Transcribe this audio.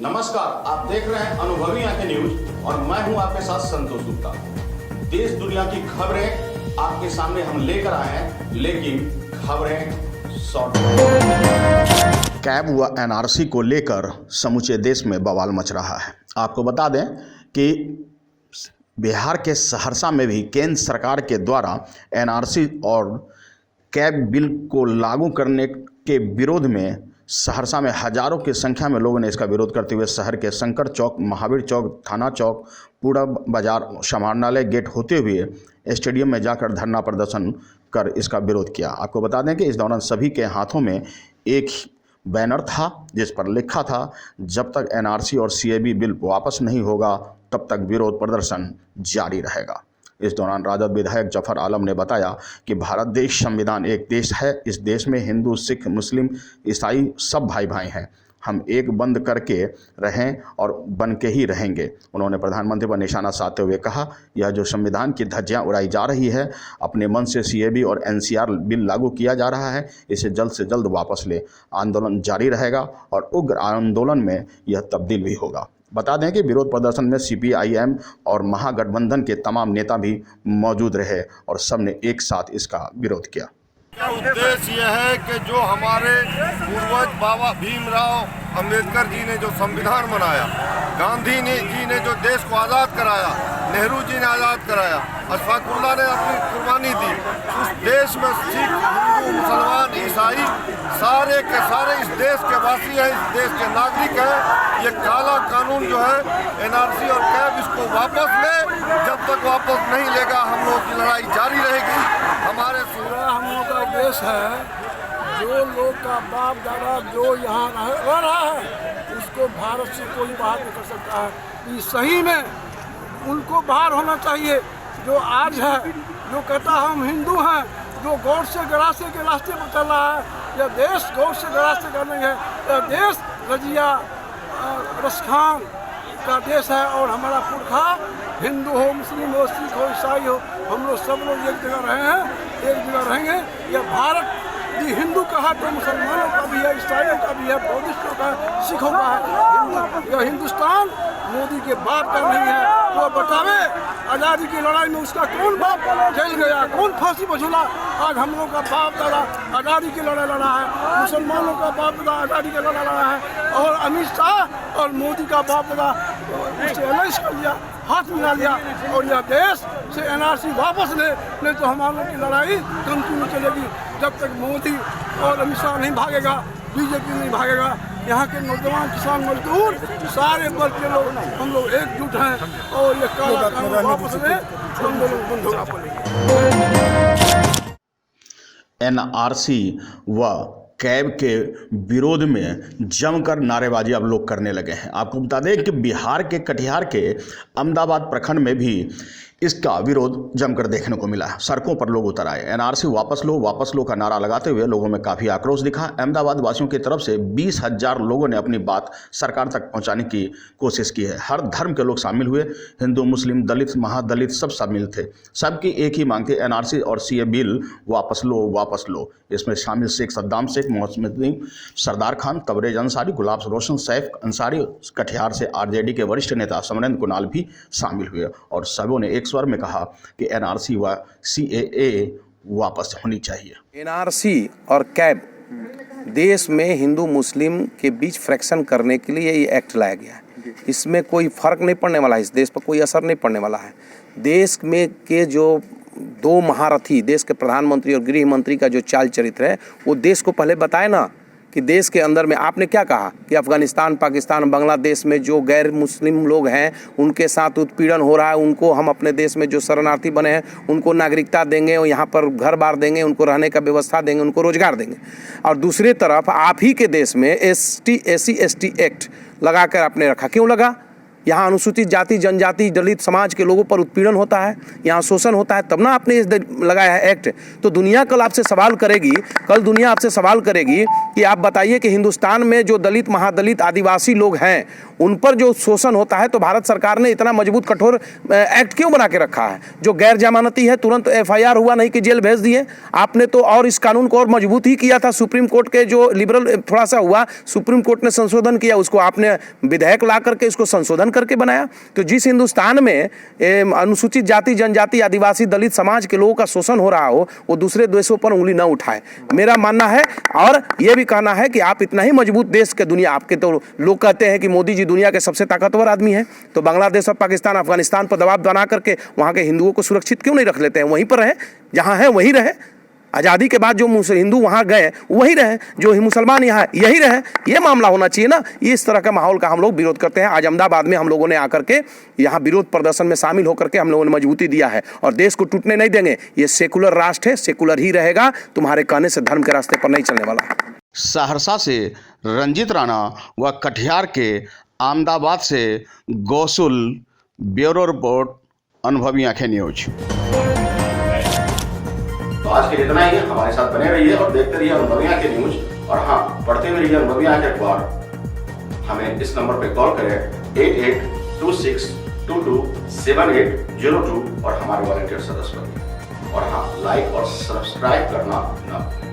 नमस्कार, आप देख रहे हैं अनुभवी आंखें न्यूज और मैं हूं आपके साथ संतोष गुप्ता। देश दुनिया की खबरें आपके सामने हम लेकर आए हैं, लेकिन खबरें शॉर्ट। कैब व एनआरसी को लेकर समूचे देश में बवाल मच रहा है। आपको बता दें कि बिहार के सहरसा में भी केंद्र सरकार के द्वारा एनआरसी और कैब बिल को लागू करने के विरोध में सहरसा में हजारों की संख्या में लोगों ने इसका विरोध करते हुए शहर के शंकर चौक, महावीर चौक, थाना चौक, पूरा बाजार, समाहरणालय गेट होते हुए स्टेडियम में जाकर धरना प्रदर्शन कर इसका विरोध किया। आपको बता दें कि इस दौरान सभी के हाथों में एक बैनर था जिस पर लिखा था, जब तक एनआरसी और सीएबी बिल वापस नहीं होगा तब तक विरोध प्रदर्शन जारी रहेगा। इस दौरान राजद विधायक जफर आलम ने बताया कि भारत देश संविधान एक देश है। इस देश में हिंदू, सिख, मुस्लिम, ईसाई सब भाई भाई हैं। हम एक बंद करके रहें और बन के ही रहेंगे। उन्होंने प्रधानमंत्री पर निशाना साधते हुए कहा, यह जो संविधान की धज्जियां उड़ाई जा रही है, अपने मन से सीएबी और एनसीआर बिल लागू किया जा रहा है, इसे जल्द से जल्द वापस ले। आंदोलन जारी रहेगा और उग्र आंदोलन में यह तब्दील भी होगा। बता दें कि विरोध प्रदर्शन में सीपीआईएम और महागठबंधन के तमाम नेता भी मौजूद रहे और सबने एक साथ इसका विरोध किया। उद्देश्य यह है कि जो हमारे पूर्वज बाबा भीमराव अंबेडकर जी ने जो संविधान बनाया, गांधी जी ने जो देश को आज़ाद कराया, नेहरू जी ने आज़ाद कराया, अशफाकुल्लाह ने अपनी कुर्बानी दी, उस देश में सिख, हिंदू, मुसलमान, ईसाई सारे के सारे इस देश के वासी हैं, इस देश के नागरिक हैं। ये काला कानून जो है एनआरसी और कैब, इसको वापस ले। जब तक वापस नहीं लेगा हम लोगों की लड़ाई जारी रहेगी। हमारे हम लोग का देश है, जो लोग का बाप दादा जो यहाँ रह रहा है उसको भारत से कोई बाहर नहीं कर सकता है। ये सही में उनको बाहर होना चाहिए। जो आज है, जो कहता है हम हिंदू हैं, जो गौर से गरासे के रास्ते पर चल रहा है, यह देश गौर से गरासे का नहीं है। यह देश रजिया रसखान का देश है और हमारा पुरखा हिंदू हो, मुस्लिम हो, सिख हो, ईसाई हो, हम लोग सब लोग एक जगह रहे हैं, एक जगह रहेंगे। यह भारत ये हिंदू का है तो मुसलमानों का भी है, ईसाइयों का भी है, बौद्धिस्टों का है, सिखों का है। यह हिंदुस्तान मोदी के बाप का नहीं है। वो बतावे आज़ादी की लड़ाई में उसका कौन बाप जेल गया, कौन फांसी पर झूला। आज हम लोग का बाप दादा आज़ादी की लड़ाई लड़ा है, मुसलमानों का बाप दादा आज़ादी की लड़ाई लड़ा है, और अमित शाह और मोदी का बाप दादा उससे एलाइश कर लिया, हाथ मिला लिया। और यह देश से एनआरसी वापस ले, नहीं तो हम लोग की लड़ाई कंटिन्यू चलेगी। जब तक मोदी और अमित शाह नहीं भागेगा, बीजेपी नहीं भागेगा। यहाँ के नौजवान, किसान, मजदूर सारे वर्ग के लोग हम लोग एकजुट हैं और ये काला कानून वापस ले, आंदोलन बंद होगा। एनआरसी व कैब के विरोध में जमकर नारेबाजी अब लोग करने लगे हैं। आपको बता दें कि बिहार के कटिहार के अहमदाबाद प्रखंड में भी इसका विरोध जमकर देखने को मिला। सड़कों पर लोग उतर आए। एनआरसी वापस लो का नारा लगाते हुए लोगों में काफ़ी आक्रोश दिखा। अहमदाबाद वासियों की तरफ से 20,000 लोगों ने अपनी बात सरकार तक पहुंचाने की कोशिश की है। हर धर्म के लोग शामिल हुए, हिंदू, मुस्लिम, दलित, महादलित सब शामिल थे। सबकी एक ही मांग थी, एनआरसी और सीए बिल वापस लो। इसमें शामिल शेख सद्दाम शेख, मोहम्मद सरदार खान, तबरेज अंसारी, गुलाब रोशन, सैफ अंसारी, कटिहार से आरजेडी के वरिष्ठ नेता समरेंद्र कुणाल भी शामिल हुए और सबों ने एक स्वर में कहा कि एनआरसी व सीएए वापस होनी चाहिए। एनआरसी और कैब देश में हिंदू मुस्लिम के बीच फ्रैक्शन करने के लिए ये एक्ट लाया गया है। इसमें कोई फर्क नहीं पड़ने वाला है, इस देश पर कोई असर नहीं पड़ने वाला है। देश में के जो दो महारथी, देश के प्रधानमंत्री और गृह मंत्री का जो चाल चरित्र है, वो देश को पहले बताए ना कि देश के अंदर में आपने क्या कहा कि अफगानिस्तान, पाकिस्तान, बांग्लादेश में जो गैर मुस्लिम लोग हैं उनके साथ उत्पीड़न हो रहा है, उनको हम अपने देश में जो शरणार्थी बने हैं उनको नागरिकता देंगे और यहाँ पर घर बार देंगे, उनको रहने का व्यवस्था देंगे, उनको रोजगार देंगे। और दूसरी तरफ आप ही के देश में SC/ST एक्ट लगा कर आपने रखा। क्यों लगा? यहाँ अनुसूचित जाति, जनजाति, दलित समाज के लोगों पर उत्पीड़न होता है, यहाँ शोषण होता है, तब ना आपने लगाया है एक्ट। तो दुनिया कल दुनिया आपसे सवाल करेगी कि आप बताइए कि हिंदुस्तान में जो दलित, महादलित, आदिवासी लोग हैं उन पर जो शोषण होता है, तो भारत सरकार ने इतना मजबूत कठोर एक्ट क्यों बना के रखा है? जो गैर जमानती है तुरंत FIR हुआ नहीं कि जेल भेज दिए। आपने तो और इस कानून को और मजबूत ही किया था। सुप्रीम कोर्ट के जो लिबरल थोड़ा सा हुआ, सुप्रीम कोर्ट ने संशोधन किया, उसको आपने विधेयक ला करके इसको संशोधन करके बनाया। तो जिस हिंदुस्तान में अनुसूचित जाति, जनजाति, आदिवासी, दलित समाज के लोगों का शोषण हो रहा हो, वो दूसरे देशों पर उंगली न उठाए, मेरा मानना है। और ये भी कहना है कि आप इतना ही मजबूत देश के दुनिया, आपके तो लोग कहते हैं कि मोदी जी दुनिया के सबसे ताकतवर आदमी हैं, तो बांग्लादेश और पाकिस्तान, अफगानिस्तान पर दबाव बना करके वहाँ के हिंदुओं को सुरक्षित क्यों नहीं रख लेते हैं? वहीं पर रहे, जहाँ है वहीं रहे। आज़ादी के बाद जो हिंदू वहाँ गए वहीं रहे, जो मुसलमान यहाँ यही रहे। ये मामला होना चाहिए ना। इस तरह का माहौल का हम लोग विरोध करते हैं। आज अहमदाबाद में हम लोगों ने आकर के यहाँ विरोध प्रदर्शन में शामिल होकर के हम लोगों ने मजबूती दिया है, और देश को टूटने नहीं देंगे। ये सेकुलर राष्ट्र है, सेकुलर ही रहेगा। तुम्हारे कहने से धर्म के रास्ते पर नहीं चलने वाला है। सहरसा से रंजित राणा व कटिहार के अहमदाबाद से गौसुल, ब्यूरो रिपोर्ट, अनुभवी आंखें न्यूज। तो आज के लिए इतना ही है। हमारे साथ बने रहिए और देखते रहिए अनुभवी आंखें न्यूज। और हाँ, पढ़ते भी रहिए अनुभवी आंखें अखबार। हमें इस नंबर पर कॉल करें 8826227802 और हमारे वॉलंटियर सदस्य बनिए। और हाँ, लाइक और सब्सक्राइब करना ना भूलें।